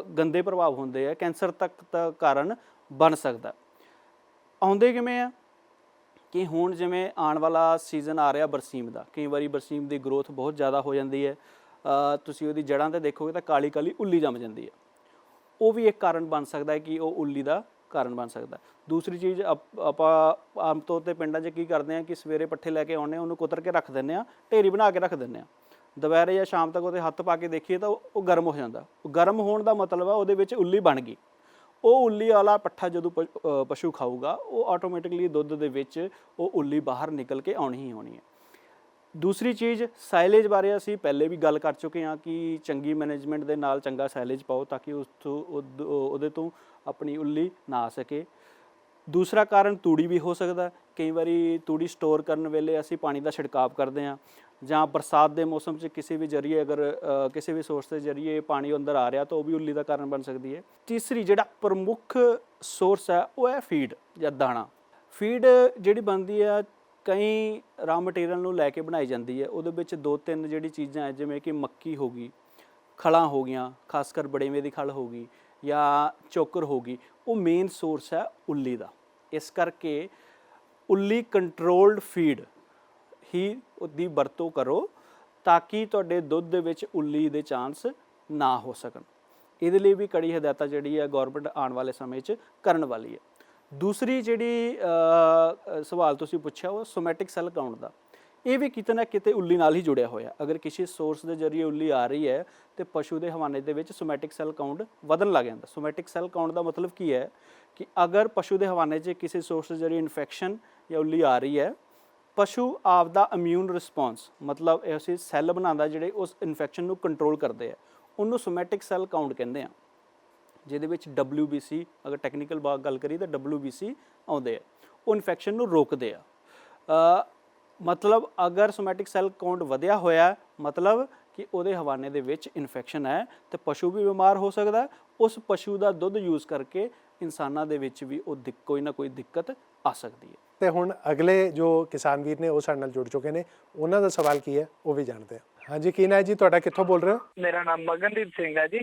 B: ਗੰਦੇ ਪ੍ਰਭਾਵ ਹੁੰਦੇ ਆ, ਕੈਂਸਰ ਤੱਕ ਦਾ ਕਾਰਨ ਬਣ ਸਕਦਾ। ਆਉਂਦੇ ਕਿਵੇਂ ਆ ਕਿ ਹੁਣ ਜਿਵੇਂ ਆਉਣ ਵਾਲਾ ਸੀਜ਼ਨ ਆ ਰਿਹਾ ਬਰਸੀਮ ਦਾ, ਕਈ ਵਾਰੀ ਬਰਸੀਮ ਦੀ ਗਰੋਥ ਬਹੁਤ ਜ਼ਿਆਦਾ ਹੋ ਜਾਂਦੀ ਹੈ, ਤੁਸੀਂ ਉਹਦੀ ਜੜ੍ਹਾਂ 'ਤੇ ਦੇਖੋਗੇ ਤਾਂ ਕਾਲੀ ਕਾਲੀ ਉੱਲੀ ਜੰਮ ਜਾਂਦੀ ਹੈ, ਉਹ ਵੀ ਇੱਕ ਕਾਰਨ ਬਣ ਸਕਦਾ ਹੈ ਕਿ ਉਹ ਉੱਲੀ ਦਾ ਕਾਰਨ ਬਣ ਸਕਦਾ। ਦੂਸਰੀ ਚੀਜ਼, ਆਪਾਂ ਆਮ ਤੌਰ 'ਤੇ ਪਿੰਡਾਂ 'ਚ ਕੀ ਕਰਦੇ ਹਾਂ ਕਿ ਸਵੇਰੇ ਪੱਠੇ ਲੈ ਕੇ ਆਉਂਦੇ ਹਾਂ, ਉਹਨੂੰ ਕੁਤਰ ਕੇ ਰੱਖ ਦਿੰਦੇ ਹਾਂ, ਢੇਰੀ ਬਣਾ ਕੇ ਰੱਖ ਦਿੰਦੇ ਹਾਂ, ਦੁਪਹਿਰੇ ਜਾਂ ਸ਼ਾਮ ਤੱਕ ਉਹਦੇ ਹੱਥ ਪਾ ਕੇ ਦੇਖੀਏ ਤਾਂ ਉਹ ਗਰਮ ਹੋ ਜਾਂਦਾ। ਉਹ ਗਰਮ ਹੋਣ ਦਾ ਮਤਲਬ ਹੈ ਉਹਦੇ ਵਿੱਚ ਉੱਲੀ ਬਣ ਗਈ। ਉਹ ਉੱਲੀ ਵਾਲਾ ਪੱਠਾ ਜਦੋਂ ਪਸ਼ੂ ਖਾਊਗਾ, ਉਹ ਆਟੋਮੈਟਿਕਲੀ ਦੁੱਧ ਦੇ ਵਿੱਚ ਉਹ ਉੱਲੀ ਬਾਹਰ ਨਿਕਲ ਕੇ ਆਉਣੀ ਹੀ ਹੋਣੀ ਹੈ। ਦੂਸਰੀ ਚੀਜ਼, ਸਾਈਲੇਜ ਬਾਰੇ ਅਸੀਂ ਪਹਿਲੇ ਵੀ ਗੱਲ ਕਰ ਚੁੱਕੇ ਹਾਂ ਕਿ ਚੰਗੀ ਮੈਨੇਜਮੈਂਟ ਦੇ ਨਾਲ ਚੰਗਾ ਸਾਈਲੇਜ ਪਾਓ ਤਾਂ ਕਿ ਉਹਦੇ ਤੋਂ ਆਪਣੀ ਉੱਲੀ ਨਾ ਆ ਸਕੇ। ਦੂਸਰਾ ਕਾਰਨ ਤੂੜੀ ਵੀ ਹੋ ਸਕਦਾ। ਕਈ ਵਾਰੀ ਤੂੜੀ ਸਟੋਰ ਕਰਨ ਵੇਲੇ ਅਸੀਂ ਪਾਣੀ ਦਾ ਛਿੜਕਾਅ ਕਰਦੇ ਹਾਂ, ਜਾਂ ਬਰਸਾਤ ਦੇ ਮੌਸਮ 'ਚ ਕਿਸੇ ਵੀ ਜ਼ਰੀਏ ਅਗਰ ਕਿਸੇ ਵੀ ਸੋਰਸ ਦੇ ਜ਼ਰੀਏ ਪਾਣੀ ਅੰਦਰ ਆ ਰਿਹਾ ਤਾਂ ਉਹ ਵੀ ਉੱਲੀ ਦਾ ਕਾਰਨ ਬਣ ਸਕਦੀ ਹੈ। ਤੀਸਰੀ ਜਿਹੜਾ ਪ੍ਰਮੁੱਖ ਸੋਰਸ ਹੈ ਉਹ ਹੈ ਫੀਡ ਜਾਂ ਦਾਣਾ। ਫੀਡ ਜਿਹੜੀ ਬਣਦੀ ਹੈ ਕਈ ਰਾ ਮਟੀਰੀਅਲ ਨੂੰ ਲੈ ਕੇ ਬਣਾਈ ਜਾਂਦੀ ਹੈ। ਉਹਦੇ ਵਿੱਚ 2-3 ਜਿਹੜੀ ਚੀਜ਼ਾਂ ਹੈ, ਜਿਵੇਂ ਕਿ ਮੱਕੀ ਹੋ ਗਈ, ਖਲਾਂ ਹੋ ਗਈਆਂ, ਖਾਸ ਕਰ ਬੜੇਵੇਂ ਦੀ ਖਲ ਹੋ ਗਈ ਜਾਂ ਚੋਕਰ ਹੋ ਗਈ, ਉਹ ਮੇਨ ਸੋਰਸ ਹੈ ਉੱਲੀ ਦਾ। ਇਸ ਕਰਕੇ ਉੱਲੀ ਕੰਟਰੋਲਡ ਫੀਡ ਹੀ ਉਹਦੀ ਵਰਤੋਂ ਕਰੋ ਤਾਂ ਕਿ ਤੁਹਾਡੇ ਦੁੱਧ ਦੇ ਵਿੱਚ ਉੱਲੀ ਦੇ ਚਾਂਸ ਨਾ ਹੋ ਸਕਣ। ਇਹਦੇ ਲਈ ਵੀ ਕੜੀ ਹਦਾਇਤਾਂ ਜਿਹੜੀ ਹੈ ਗੌਰਮੈਂਟ ਆਉਣ ਵਾਲੇ ਸਮੇਂ 'ਚ ਕਰਨ ਵਾਲੀ ਹੈ। ਦੂਸਰੀ ਜਿਹੜੀ ਸਵਾਲ ਤੁਸੀਂ ਪੁੱਛਿਆ ਉਹ ਸੋਮੈਟਿਕ ਸੈੱਲ ਕਾਊਂਟ ਦਾ, ਇਹ ਵੀ ਕਿਤੇ ਨਾ ਕਿਤੇ ਉੱਲੀ ਨਾਲ ਹੀ ਜੁੜਿਆ ਹੋਇਆ। ਅਗਰ ਕਿਸੇ ਸੋਰਸ ਦੇ ਜ਼ਰੀਏ ਉੱਲੀ ਆ ਰਹੀ ਹੈ ਤੇ ਪਸ਼ੂ ਦੇ ਹਵਾਨੇ ਦੇ ਵਿੱਚ ਸੋਮੈਟਿਕ ਸੈੱਲ ਕਾਊਂਟ ਵਧਣ ਲੱਗ ਜਾਂਦਾ। ਸੋਮੈਟਿਕ ਸੈੱਲ ਕਾਊਂਟ ਦਾ ਮਤਲਬ ਕੀ ਹੈ ਕਿ ਅਗਰ ਪਸ਼ੂ ਦੇ ਹਵਾਨੇ 'ਚ ਕਿਸੇ ਸੋਰਸ ਦੇ ਜ਼ਰੀਏ ਇਨਫੈਕਸ਼ਨ ਜਾਂ ਉੱਲੀ ਆ ਰਹੀ ਹੈ, ਪਸ਼ੂ ਆਪਦਾ ਇਮਿਊਨ ਰਿਸਪੌਂਸ, ਮਤਲਬ ਅਸੀਂ ਸੈੱਲ ਬਣਾਉਂਦਾ ਜਿਹੜੇ ਉਸ ਇਨਫੈਕਸ਼ਨ ਨੂੰ ਕੰਟਰੋਲ ਕਰਦੇ ਆ, ਉਹਨੂੰ ਸੋਮੈਟਿਕ ਸੈੱਲ ਕਾਊਂਟ ਕਹਿੰਦੇ ਆ, ਜਿਹਦੇ ਵਿੱਚ WBC, ਅਗਰ ਟੈਕਨੀਕਲ ਗੱਲ ਕਰੀਏ ਤਾਂ WBC ਆਉਂਦੇ ਆ, ਉਹ ਇਨਫੈਕਸ਼ਨ ਨੂੰ ਰੋਕਦੇ ਆ। ਮਤਲਬ ਅਗਰ ਸੋਮੈਟਿਕ ਸੈੱਲ ਕਾਊਂਟ ਵਧਿਆ ਹੋਇਆ, ਮਤਲਬ ਕਿ ਉਹਦੇ ਹਵਾਨੇ ਦੇ ਵਿੱਚ ਇਨਫੈਕਸ਼ਨ ਹੈ ਤੇ ਪਸ਼ੂ ਵੀ ਬਿਮਾਰ ਹੋ ਸਕਦਾ। ਉਸ ਪਸ਼ੂ ਦਾ ਦੁੱਧ ਯੂਜ਼ ਕਰਕੇ ਇਨਸਾਨਾਂ ਦੇ ਵਿੱਚ ਵੀ ਉਹ ਕੋਈ ਨਾ ਕੋਈ ਦਿੱਕਤ ਆ ਸਕਦੀ ਹੈ।
A: ਤੇ ਹੁਣ ਅਗਲੇ ਜੋ ਕਿਸਾਨ ਵੀਰ ਨੇ ਉਹ ਸਾਡੇ ਨਾਲ ਜੁੜ ਚੁੱਕੇ ਨੇ, ਉਹਨਾਂ ਦਾ ਸਵਾਲ ਕੀ ਹੈ ਉਹ ਵੀ ਜਾਣਦੇ ਹਾਂ। ਹਾਂਜੀ, ਕੀ ਨਾਂ ਹੈ ਜੀ ਤੁਹਾਡਾ, ਕਿੱਥੋਂ ਬੋਲ ਰਹੇ ਹੋ?
E: ਮੇਰਾ ਨਾਮ ਮਗਨਦੀਪ ਸਿੰਘ ਹੈ ਜੀ,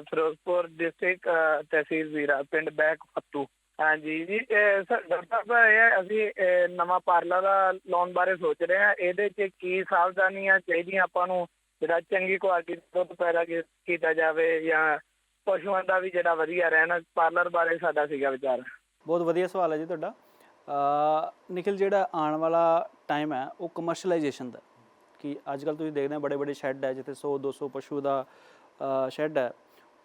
E: ਫਿਰੋਜ਼ਪੁਰ ਡਿਸਟ੍ਰਿਕਟ, ਤਹਿਸੀਲ ਜ਼ੀਰਾ, ਪਿੰਡ ਬੈਕ ਫੱਤੂ। ਹਾਂਜੀ ਜੀ, ਡਾਕਟਰ ਸਾਹਿਬ ਇਹ ਅਸੀਂ ਨਵਾਂ ਪਾਰਲਰ ਲਾਉਣ ਬਾਰੇ ਸੋਚ ਰਹੇ ਹਾਂ, ਇਹਦੇ 'ਚ ਕੀ ਸਾਵਧਾਨੀਆਂ ਚਾਹੀਦੀਆਂ ਆਪਾਂ ਨੂੰ, ਜਿਹੜਾ ਚੰਗੀ ਕੁਆਲਿਟੀ ਦਾ ਦੁੱਧ ਪੈਦਾ ਕੀਤਾ ਜਾਵੇ ਜਾਂ ਪਸ਼ੂਆਂ ਦਾ ਵੀ ਜਿਹੜਾ ਵਧੀਆ ਰਹਿਣ, ਪਾਰਲਰ ਬਾਰੇ ਸਾਡਾ ਸੀਗਾ ਵਿਚਾਰ।
B: ਬਹੁਤ ਵਧੀਆ ਸਵਾਲ ਹੈ ਜੀ ਤੁਹਾਡਾ। ਨਿਖਿਲ, ਜਿਹੜਾ ਆਉਣ ਵਾਲਾ ਟਾਈਮ ਹੈ ਉਹ ਕਮਰਸ਼ਲਾਈਜੇਸ਼ਨ ਦਾ, ਕਿ ਅੱਜ ਕੱਲ੍ਹ ਤੁਸੀਂ ਦੇਖਦੇ ਹੋ ਬੜੇ ਬੜੇ ਸ਼ੈੱਡ ਹੈ ਜਿੱਥੇ 100-200 ਪਸ਼ੂ ਦਾ ਸ਼ੈੱਡ ਹੈ,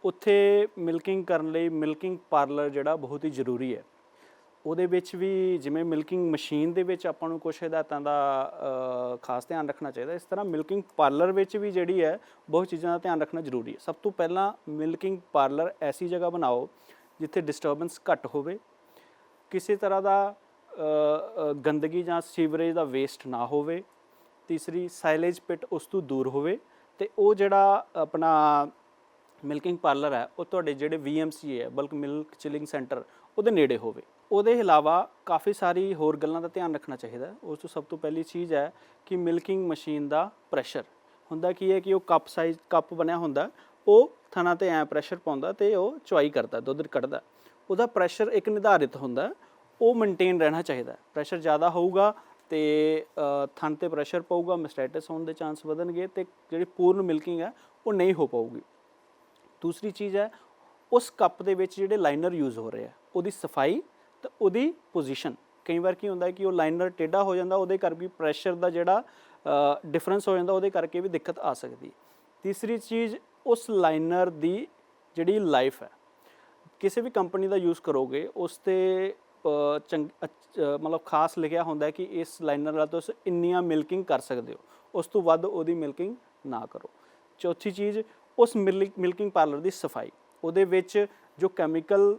B: ਉੱਥੇ ਮਿਲਕਿੰਗ ਕਰਨ ਲਈ ਮਿਲਕਿੰਗ ਪਾਰਲਰ ਜਿਹੜਾ ਬਹੁਤ ਹੀ ਜ਼ਰੂਰੀ ਹੈ। ਉਹਦੇ ਵਿੱਚ ਵੀ ਜਿਵੇਂ ਮਿਲਕਿੰਗ ਮਸ਼ੀਨ ਦੇ ਵਿੱਚ ਆਪਾਂ ਨੂੰ ਕੁਛ ਹਦਾਇਤਾਂ ਦਾ ਖਾਸ ਧਿਆਨ ਰੱਖਣਾ ਚਾਹੀਦਾ, ਇਸ ਤਰ੍ਹਾਂ ਮਿਲਕਿੰਗ ਪਾਰਲਰ ਵਿੱਚ ਵੀ ਜਿਹੜੀ ਹੈ ਬਹੁਤ ਚੀਜ਼ਾਂ ਦਾ ਧਿਆਨ ਰੱਖਣਾ ਜ਼ਰੂਰੀ ਹੈ। ਸਭ ਤੋਂ ਪਹਿਲਾਂ ਮਿਲਕਿੰਗ ਪਾਰਲਰ ਐਸੀ ਜਗ੍ਹਾ ਬਣਾਓ ਜਿੱਥੇ ਡਿਸਟਰਬੈਂਸ ਘੱਟ ਹੋਵੇ, ਕਿਸੇ ਤਰ੍ਹਾਂ ਦਾ ਗੰਦਗੀ ਜਾਂ ਸੀਵਰੇਜ ਦਾ ਵੇਸਟ ਨਾ ਹੋਵੇ। ਤੀਸਰੀ, ਸਾਈਲੇਜ ਪਿਟ ਉਸ ਤੋਂ ਦੂਰ ਹੋਵੇ। ਤੇ ਉਹ ਜਿਹੜਾ ਆਪਣਾ ਮਿਲਕਿੰਗ ਪਾਰਲਰ ਹੈ ਉਹ ਤੁਹਾਡੇ ਜਿਹੜੇ VMC ਹੈ ਬਲਕ ਮਿਲਕ ਚਿਲਿੰਗ ਸੈਂਟਰ ਉਹਦੇ ਨੇੜੇ ਹੋਵੇ। ਉਹਦੇ ਇਲਾਵਾ ਕਾਫੀ ਸਾਰੀ ਹੋਰ ਗੱਲਾਂ ਦਾ ਧਿਆਨ ਰੱਖਣਾ ਚਾਹੀਦਾ ਹੈ। ਉਸ ਤੋਂ ਸਭ ਤੋਂ ਪਹਿਲੀ ਚੀਜ਼ ਹੈ ਕਿ ਮਿਲਕਿੰਗ ਮਸ਼ੀਨ ਦਾ ਪ੍ਰੈਸ਼ਰ ਹੁੰਦਾ ਕੀ ਹੈ ਕਿ ਉਹ ਕੱਪ ਬਣਿਆ ਹੁੰਦਾ, ਉਹ ਥਣਾ ਤੇ ਐ ਪ੍ਰੈਸ਼ਰ ਪਾਉਂਦਾ ਤੇ ਉਹ ਚੁਆਈ ਕਰਦਾ, ਦੁੱਧ ਕੱਢਦਾ। ਉਹਦਾ ਪ੍ਰੈਸ਼ਰ ਇੱਕ ਨਿਰਧਾਰਿਤ ਹੁੰਦਾ, ਉਹ ਮੇਨਟੇਨ ਰਹਿਣਾ ਚਾਹੀਦਾ। ਪ੍ਰੈਸ਼ਰ ਜ਼ਿਆਦਾ ਹੋਊਗਾ ਤੇ ਥਣ ਤੇ ਪ੍ਰੈਸ਼ਰ ਪਊਗਾ, ਮੈਸਟਾਈਟਿਸ ਹੋਣ ਦੇ ਚਾਂਸ ਵਧਣਗੇ ਤੇ ਜਿਹੜੀ ਪੂਰਨ ਮਿਲਕਿੰਗ ਹੈ ਉਹ ਨਹੀਂ ਹੋ ਪਾਊਗੀ। ਦੂਸਰੀ ਚੀਜ਼ ਹੈ ਉਸ ਕੱਪ ਦੇ ਵਿੱਚ ਜਿਹੜੇ ਲਾਈਨਰ ਯੂਜ਼ ਹੋ ਰਹੇ ਆ ਉਹਦੀ ਸਫਾਈ ਤੇ ਉਹਦੀ ਪੋਜੀਸ਼ਨ। ਕਈ ਵਾਰ ਕੀ ਹੁੰਦਾ ਕਿ ਉਹ ਲਾਈਨਰ ਟੇਢਾ ਹੋ ਜਾਂਦਾ, ਉਹਦੇ ਕਰਕੇ ਪ੍ਰੈਸ਼ਰ ਦਾ ਜਿਹੜਾ ਡਿਫਰੈਂਸ ਹੋ ਜਾਂਦਾ, ਉਹਦੇ ਕਰਕੇ ਵੀ ਦਿੱਕਤ ਆ ਸਕਦੀ। ਤੀਸਰੀ ਚੀਜ਼ ਉਸ ਲਾਈਨਰ ਦੀ ਜਿਹੜੀ ਲਾਈਫ ਹੈ, ਕਿਸੇ ਵੀ ਕੰਪਨੀ ਦਾ ਯੂਜ਼ ਕਰੋਗੇ ਉਸ 'ਤੇ ਮਤਲਬ ਖਾਸ ਲਿਖਿਆ ਹੁੰਦਾ ਕਿ ਇਸ ਲਾਈਨਰ ਨਾਲ ਤੁਸੀਂ ਇੰਨੀਆਂ ਮਿਲਕਿੰਗ ਕਰ ਸਕਦੇ ਹੋ, ਉਸ ਤੋਂ ਵੱਧ ਉਹਦੀ ਮਿਲਕਿੰਗ ਨਾ ਕਰੋ। ਚੌਥੀ ਚੀਜ਼ ਉਸ ਮਿਲਕਿੰਗ ਪਾਰਲਰ ਦੀ ਸਫਾਈ, ਉਹਦੇ ਵਿੱਚ ਜੋ ਕੈਮੀਕਲ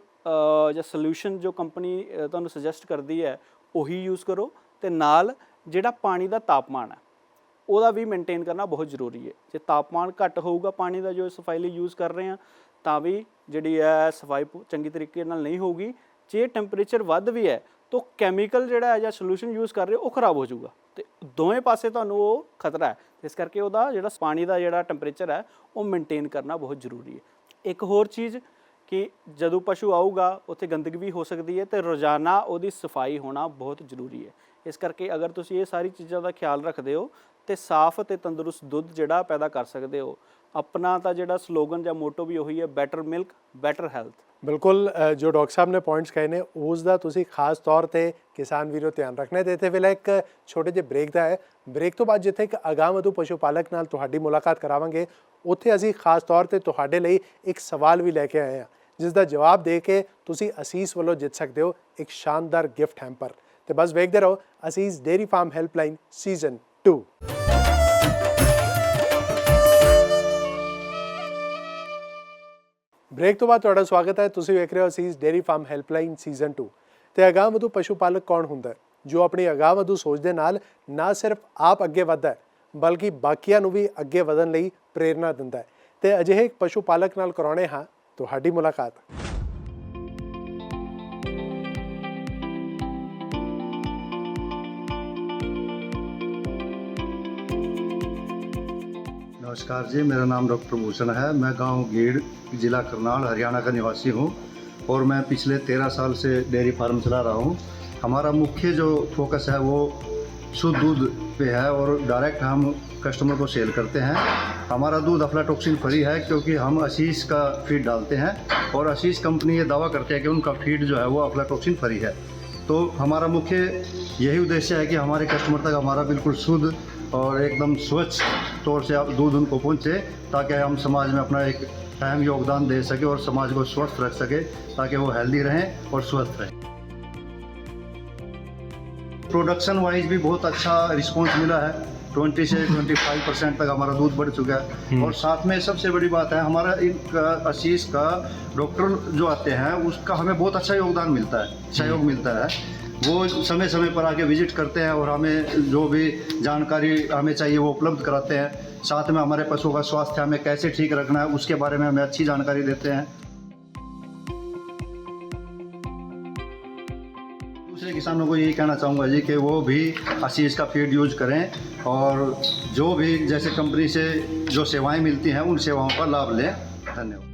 B: ਜਾਂ ਸੋਲਿਊਸ਼ਨ ਜੋ ਕੰਪਨੀ ਤੁਹਾਨੂੰ ਸੁਜੈਸਟ ਕਰਦੀ ਹੈ ਉਹੀ ਯੂਜ਼ ਕਰੋ, ਤੇ ਨਾਲ ਜਿਹੜਾ ਪਾਣੀ ਦਾ ਤਾਪਮਾਨ ਹੈ ਉਹਦਾ ਵੀ ਮੇਨਟੇਨ ਕਰਨਾ ਬਹੁਤ ਜ਼ਰੂਰੀ ਹੈ। ਜੇ ਤਾਪਮਾਨ ਘੱਟ ਹੋਊਗਾ ਪਾਣੀ ਦਾ ਜੋ ਸਫਾਈ ਲਈ ਯੂਜ਼ ਕਰ ਰਹੇ ਹਾਂ ਤਾਂ ਵੀ ਜਿਹੜੀ ਹੈ ਸਫਾਈ ਚੰਗੀ ਤਰੀਕੇ ਨਾਲ ਨਹੀਂ ਹੋਊਗੀ। ਜੇ ਟੈਂਪਰੇਚਰ ਵੱਧ ਵੀ ਹੈ ਤਾਂ ਕੈਮੀਕਲ ਜਿਹੜਾ ਹੈ ਜਾਂ ਸੋਲਿਊਸ਼ਨ ਯੂਜ਼ ਕਰ ਰਹੇ ਉਹ ਖਰਾਬ ਹੋ ਜਾਊਗਾ, ਤੇ ਦੋਵੇਂ ਪਾਸੇ ਤੁਹਾਨੂੰ ਉਹ ਖਤਰਾ ਹੈ। ਇਸ ਕਰਕੇ ਉਹਦਾ ਜਿਹੜਾ ਪਾਣੀ ਦਾ ਜਿਹੜਾ ਟੈਂਪਰੇਚਰ ਹੈ ਉਹ ਮੇਨਟੇਨ ਕਰਨਾ ਬਹੁਤ ਜ਼ਰੂਰੀ ਹੈ। ਇੱਕ ਹੋਰ ਚੀਜ਼ ਕਿ ਜਦੋਂ ਪਸ਼ੂ ਆਊਗਾ ਉੱਥੇ ਗੰਦਗੀ ਵੀ ਹੋ ਸਕਦੀ ਹੈ, ਤੇ ਰੋਜ਼ਾਨਾ ਉਹਦੀ ਸਫਾਈ ਹੋਣਾ ਬਹੁਤ ਜ਼ਰੂਰੀ ਹੈ। ਇਸ ਕਰਕੇ ਅਗਰ ਤੁਸੀਂ ਇਹ ਸਾਰੀ ਚੀਜ਼ਾਂ ਦਾ ਖਿਆਲ ਰੱਖਦੇ ਹੋ ਤੇ ਸਾਫ਼ ਤੇ ਤੰਦਰੁਸਤ ਦੁੱਧ ਜਿਹੜਾ ਪੈਦਾ ਕਰ ਸਕਦੇ ਹੋ। ਆਪਣਾ ਤਾਂ ਜਿਹੜਾ ਸਲੋਗਨ ਜਾਂ ਮੋਟੋ ਵੀ ਉਹੀ ਹੈ, ਬੈਟਰ ਮਿਲਕ ਬੈਟਰ ਹੈਲਥ।
A: ਬਿਲਕੁਲ ਜੋ ਡਾਕਟਰ ਸਾਹਿਬ ਨੇ ਪੁਆਇੰਟਸ ਕਹੇ ਨੇ ਉਸ ਦਾ ਤੁਸੀਂ ਖਾਸ ਤੌਰ ਤੇ ਕਿਸਾਨ ਵੀਰੋ ਧਿਆਨ ਰੱਖਣਾ ਹੈ। ਤੇ ਇੱਥੇ ਵੇਲੇ ਇੱਕ ਛੋਟੇ ਜਿਹੇ ਬ੍ਰੇਕ ਦਾ ਹੈ। ਬ੍ਰੇਕ ਤੋਂ ਬਾਅਦ ਜਿੱਥੇ ਇੱਕ ਅਗਾਂਹਵਧੂ ਪਸ਼ੂ ਪਾਲਕ ਨਾਲ ਤੁਹਾਡੀ ਮੁਲਾਕਾਤ ਕਰਾਵਾਂਗੇ, ਉੱਥੇ ਅਸੀਂ ਖਾਸ ਤੌਰ ਤੇ ਤੁਹਾਡੇ ਲਈ ਇੱਕ ਸਵਾਲ ਵੀ ਲੈ ਕੇ ਆਏ ਹਾਂ, ਜਿਸ ਦਾ ਜਵਾਬ ਦੇ ਕੇ ਤੁਸੀਂ ਅਸੀਸ ਵੱਲੋਂ ਜਿੱਤ ਸਕਦੇ ਹੋ ਇੱਕ ਸ਼ਾਨਦਾਰ ਗਿਫਟ ਹੈਂਪਰ। ਤੇ ਬਸ ਵੇਖਦੇ ਰਹੋ Asees dairy farm helpline season 2। Break ਤੋਂ ਬਾਅਦ ਤੁਹਾਡਾ ਸਵਾਗਤ ਹੈ। ਤੁਸੀਂ ਵੇਖ ਰਹੇ ਹੋ ਅਸੀਸ ਡੇਅਰੀ ਫਾਰਮ ਹੈਲਪਲਾਈਨ ਸੀਜ਼ਨ 2। ਤੇ ਅਗਾਂਹਵਧੂ ਪਸ਼ੂ ਪਾਲਕ ਕੌਣ ਹੁੰਦਾ ਹੈ? ਜੋ ਆਪਣੀ ਅਗਾਂਹਵਧੂ ਸੋਚ ਦੇ ਨਾਲ ਨਾ ਸਿਰਫ ਆਪ ਅੱਗੇ ਵੱਧਦਾ ਹੈ ਬਲਕਿ ਬਾਕੀਆਂ ਨੂੰ ਵੀ ਅੱਗੇ ਵਧਣ ਲਈ ਪ੍ਰੇਰਨਾ ਦਿੰਦਾ ਹੈ। ਤੇ ਅਜਿਹੇ ਇੱਕ ਪਸ਼ੂ ਪਾਲਕ ਨਾਲ ਕਰਾਉਣੇ ਹਾਂ ਤੁਹਾਡੀ ਮੁਲਾਕਾਤ।
F: नमस्कार जी, मेरा नाम डॉक्टर भूषण है। मैं गांव गीड़, ज़िला करनाल, हरियाणा का निवासी हूं और मैं पिछले 13 साल से डेयरी फार्म चला रहा हूं। हमारा मुख्य जो फोकस है वो शुद्ध दूध पे है और डायरेक्ट हम कस्टमर को सेल करते हैं। हमारा दूध अफ्लाटॉक्सिन फ्री है क्योंकि हम असीस का फीड डालते हैं और असीस कंपनी ये दावा करते हैं कि उनका फीड जो है वो अफ्लाटॉक्सिन फ्री है। तो हमारा मुख्य यही उद्देश्य है कि हमारे कस्टमर तक हमारा बिल्कुल शुद्ध और एकदम स्वच्छ तौर से आप दूध उनको पहुँचे, ताकि हम समाज में अपना एक अहम योगदान दे सके और समाज को स्वस्थ रख सके, ताकि वो हेल्दी रहें और स्वस्थ रहें। प्रोडक्शन वाइज भी बहुत अच्छा रिस्पांस मिला है। 20 से 25% तक हमारा दूध बढ़ चुका है। और साथ में सबसे बड़ी बात है, हमारा एक असीस का डॉक्टर जो आते हैं उसका हमें बहुत अच्छा योगदान मिलता है, सहयोग मिलता है। वो समय समय पर आके विजिट करते हैं और हमें जो भी जानकारी हमें चाहिए वो उपलब्ध कराते हैं। साथ में हमारे पशुओं का स्वास्थ्य हमें कैसे ठीक रखना है उसके बारे में हमें अच्छी जानकारी देते हैं। दूसरे किसानों को यही कहना चाहूँगा जी कि वो भी असीस का फीड यूज करें और जो भी जैसे कंपनी से जो सेवाएं मिलती हैं उन सेवाओं का लाभ लें। धन्यवाद।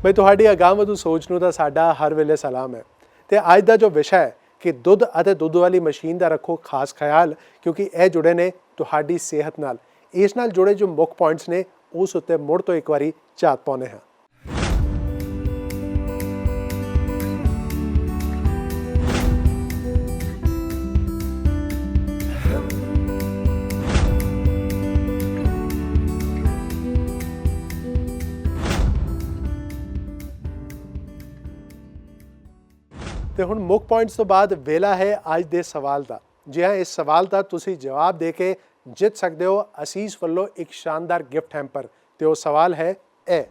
A: ਬਈ ਤੁਹਾਡੀ ਅਗਾਂਹਵਧੂ ਸੋਚ ਨੂੰ ਤਾਂ ਸਾਡਾ ਹਰ ਵੇਲੇ ਸਲਾਮ ਹੈ। ਤੇ ਅੱਜ ਦਾ ਜੋ ਵਿਸ਼ਾ ਹੈ ਕਿ ਦੁੱਧ ਅਤੇ ਦੁੱਧ ਵਾਲੀ ਮਸ਼ੀਨ ਦਾ ਰੱਖੋ ਖਾਸ ਖਿਆਲ, ਕਿਉਂਕਿ ਇਹ ਜੁੜੇ ਨੇ ਤੁਹਾਡੀ ਸਿਹਤ ਨਾਲ। ਇਸ ਨਾਲ ਜੁੜੇ ਜੋ ਮੁੱਖ ਪੁਆਇੰਟਸ ਨੇ ਉਸ ਉੱਤੇ ਮੁੜ ਤੋਂ ਇੱਕ ਵਾਰੀ ਝਾਤ ਪਾਉਂਦੇ ਹਾਂ। ਤੇ ਹੁਣ ਮੁੱਖ ਪੁਆਇੰਟਸ ਤੋਂ ਬਾਅਦ ਵੇਲਾ ਹੈ ਅੱਜ ਦੇ ਸਵਾਲ ਦਾ। ਜੀ ਹਾਂ, ਇਸ ਸਵਾਲ ਦਾ ਤੁਸੀਂ ਜਵਾਬ ਦੇ ਕੇ ਜਿੱਤ ਸਕਦੇ ਹੋ ਅਸੀਸ ਵੱਲੋਂ ਇੱਕ ਸ਼ਾਨਦਾਰ ਗਿਫਟ ਹੈਂਪਰ। ਤੇ ਉਹ ਸਵਾਲ ਹੈ ਇਹ: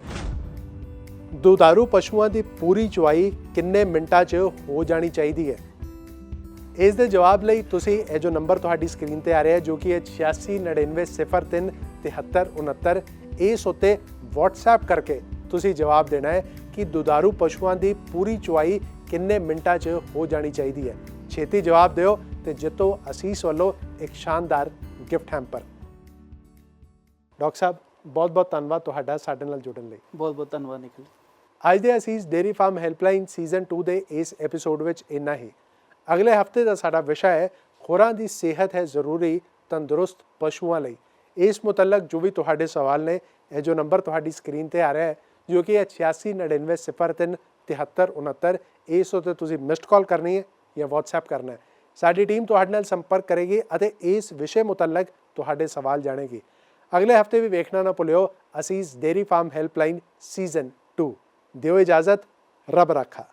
A: ਦੁਧਾਰੂ ਪਸ਼ੂਆਂ ਦੀ ਪੂਰੀ ਚੁਆਈ ਕਿੰਨੇ ਮਿੰਟਾਂ 'ਚ ਹੋ ਜਾਣੀ ਚਾਹੀਦੀ ਹੈ? ਇਸ ਦੇ ਜਵਾਬ ਲਈ ਤੁਸੀਂ ਇਹ ਜੋ ਨੰਬਰ ਤੁਹਾਡੀ ਸਕਰੀਨ ਤੇ ਆ ਰਿਹਾ ਜੋ ਕਿ ਹੈ 8699037369 ਇਸ ਉੱਤੇ WhatsApp ਕਰਕੇ ਤੁਸੀਂ ਜਵਾਬ ਦੇਣਾ ਹੈ ਕਿ ਦੁਧਾਰੂ ਪਸ਼ੂਆਂ ਦੀ ਪੂਰੀ ਚੁਆਈ ਕਿੰਨੇ ਮਿੰਟਾਂ 'ਚ ਹੋ ਜਾਣੀ ਚਾਹੀਦੀ ਹੈ। ਛੇਤੀ ਜਵਾਬ ਦਿਓ ਤੇ ਜਿੱਤੋ ਅਸੀਸ ਵੱਲੋਂ ਇੱਕ ਸ਼ਾਨਦਾਰ ਗਿਫਟ ਹੈਂਪਰ। ਡਾਕਟਰ ਸਾਹਿਬ ਬਹੁਤ ਬਹੁਤ ਧੰਨਵਾਦ ਤੁਹਾਡਾ ਸਾਡੇ ਨਾਲ ਜੁੜਨ ਲਈ।
B: ਬਹੁਤ ਬਹੁਤ ਧੰਨਵਾਦ ਨਿਖਿਲ।
A: ਅੱਜ ਦੇ ਅਸੀਸ ਡੇਅਰੀ ਫਾਰਮ ਹੈਲਪਲਾਈਨ ਸੀਜ਼ਨ 2 ਦੇ ਇਸ ਐਪੀਸੋਡ ਵਿੱਚ ਇੰਨਾ ਹੀ। ਅਗਲੇ ਹਫਤੇ ਦਾ ਸਾਡਾ ਵਿਸ਼ਾ ਹੈ ਖੁਰਾਂ ਦੀ ਸਿਹਤ ਹੈ ਜ਼ਰੂਰੀ ਤੰਦਰੁਸਤ ਪਸ਼ੂਆਂ ਲਈ। ਇਸ ਮੁਤਲਕ ਜੋ ਵੀ ਤੁਹਾਡੇ ਸਵਾਲ ਨੇ ਇਹ ਜੋ ਨੰਬਰ ਤੁਹਾਡੀ ਸਕਰੀਨ ਤੇ ਆ ਰਿਹਾ ਹੈ ਜੋ ਕਿ ਹੈ 8699037369 ਇਸ ਉੱਤੇ ਤੁਸੀਂ ਮਿਸਡ ਕਾਲ ਕਰਨੀ ਹੈ ਜਾਂ WhatsApp ਕਰਨਾ ਹੈ। ਸਾਡੀ ਟੀਮ ਤੁਹਾਡੇ ਨਾਲ ਸੰਪਰਕ ਕਰੇਗੀ ਅਤੇ ਇਸ ਵਿਸ਼ੇ ਮੁਤਲਕ ਤੁਹਾਡੇ ਸਵਾਲ ਜਾਣੇਗੀ। ਅਗਲੇ ਹਫਤੇ ਵੀ ਵੇਖਣਾ ਨਾ ਭੁੱਲਿਓ ਅਸੀਸ ਡੇਅਰੀ ਫਾਰਮ ਹੈਲਪਲਾਈਨ ਸੀਜ਼ਨ 2। ਦਿਓ ਇਜਾਜ਼ਤ, ਰੱਬ ਰਾਖਾ।